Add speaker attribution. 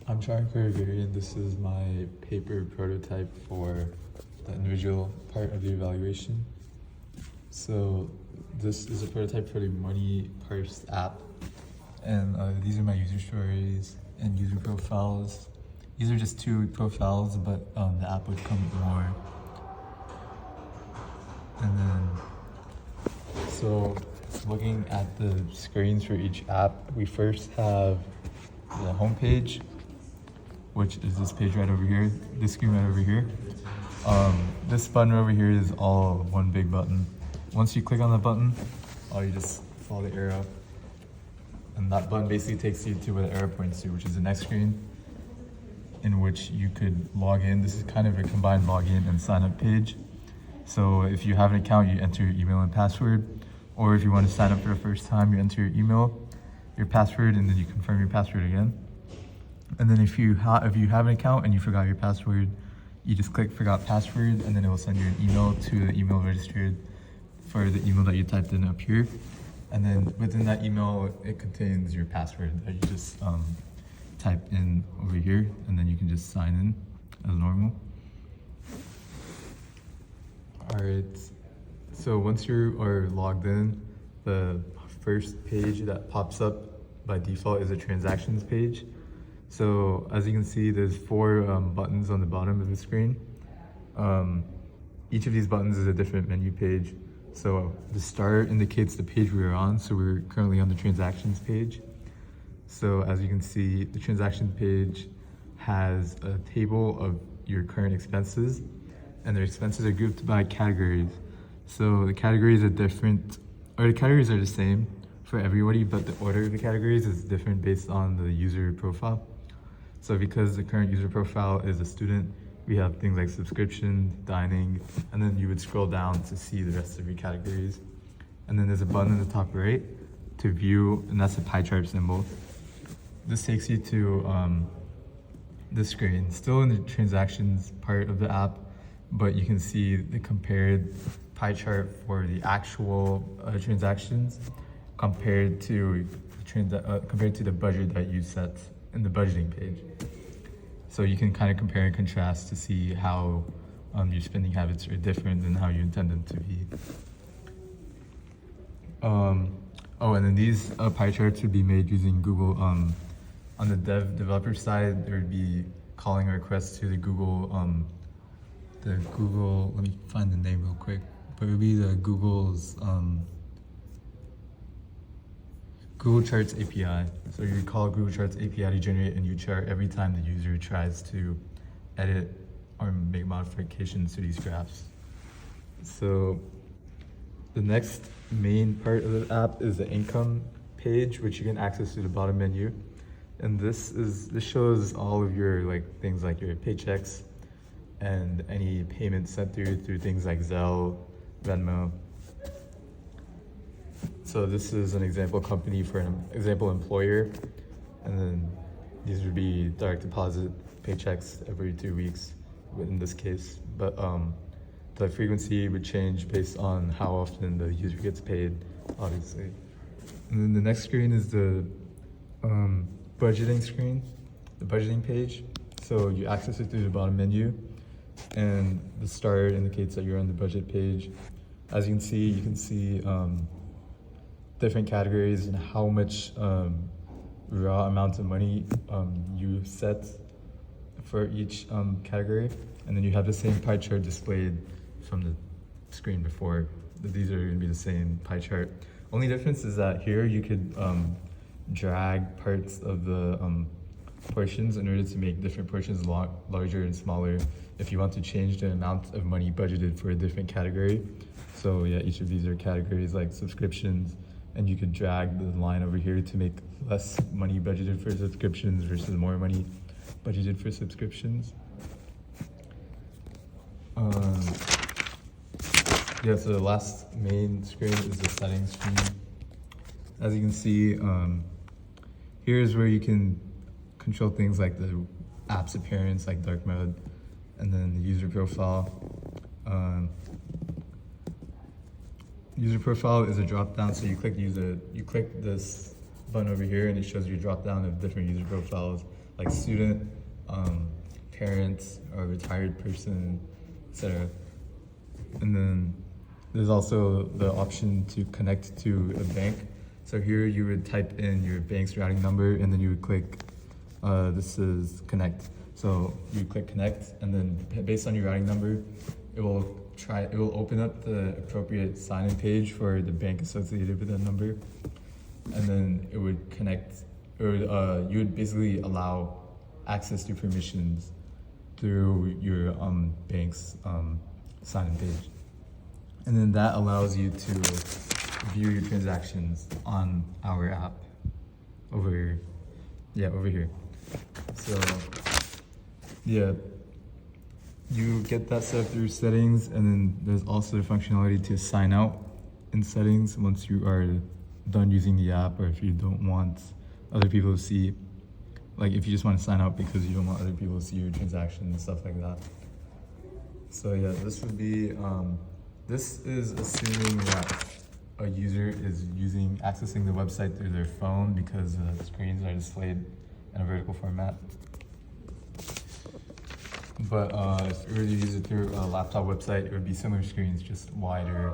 Speaker 1: I'm Sharon Kuraguri, and this is my paper prototype for the individual part of the evaluation. So this is a prototype for the Money Parse app, and these are my user stories and user profiles. These are just two profiles, but the app would come with more. And then, so looking at the screens for each app, we first have the home page, which is this page right over here, this screen right over here. This button over here is all one big button. Once you click on the button, you just follow the arrow, and that button basically takes you to where the arrow points to, which is the next screen, in which you could log in. This is kind of a combined login and sign up page. So if you have an account, you enter your email and password, or if you want to sign up for the first time, you enter your email, your password, and then you confirm your password again. And then if you have an account and you forgot your password, you just click forgot password, and then it will send you an email to the email registered for the email that you typed in up here. And then within that email, it contains your password that you just type in over here, and then you can just sign in as normal. All right, so once you are logged in, the first page that pops up by default is a transactions page. So as you can see, there's four buttons on the bottom of the screen. Each of these buttons is a different menu page. So the star indicates the page we are on. So we're currently on the transactions page. So as you can see, the transactions page has a table of your current expenses, and their expenses are grouped by categories. So the categories are different, or the categories are the same for everybody, but the order of the categories is different based on the user profile. So because the current user profile is a student, we have things like subscription, dining, and then you would scroll down to see the rest of your categories. And then there's a button in the top right to view, and that's a pie chart symbol. This takes you to the screen, still in the transactions part of the app, but you can see the compared pie chart for the actual transactions compared to the budget that you set in the budgeting page. So you can kind of compare and contrast to see how your spending habits are different than how you intend them to be. And then these pie charts would be made using Google. On the developer side, there would be calling a request to the Google, let me find the name real quick, but it would be the Google's Google Charts API. So you call Google Charts API to generate a new chart every time the user tries to edit or make modifications to these graphs. So the next main part of the app is the income page, which you can access through the bottom menu. And this shows all of your things like your paychecks and any payments sent through things like Zelle, Venmo. So this is an example company for an example employer, and then these would be direct deposit paychecks every 2 weeks in this case. But the frequency would change based on how often the user gets paid, obviously. And then the next screen is the budgeting screen, the budgeting page. So you access it through the bottom menu, and the star indicates that you're on the budget page. As you can see different categories and how much raw amount of money you set for each category. And then you have the same pie chart displayed from the screen before. These are going to be the same pie chart. Only difference is that here you could drag parts of the portions in order to make different portions larger and smaller if you want to change the amount of money budgeted for a different category. So yeah, each of these are categories like subscriptions, and you could drag the line over here to make less money budgeted for subscriptions versus more money budgeted for subscriptions. So the last main screen is the settings screen. As you can see, here's where you can control things like the app's appearance, like dark mode, and then the user profile. User profile is a drop down, so you click this button over here, and it shows you a drop down of different user profiles like student, parents, or retired person, etc. And then there's also the option to connect to a bank. So here you would type in your bank's routing number and then you would click, this is connect. So you click connect, and then based on your routing number, it will open up the appropriate sign-in page for the bank associated with that number. And then it would connect, or you would basically allow access to permissions through your bank's sign-in page. And then that allows you to view your transactions on our app over here. So yeah, you get that set up through settings, and then there's also the functionality to sign out in settings once you are done using the app, or if you don't want other people to see, like if you just want to sign out because you don't want other people to see your transactions and stuff like that. So yeah, this would be, this is assuming that a user is accessing the website through their phone, because the screens are displayed in a vertical format. But if you were to use it through a laptop website, it would be similar screens, just wider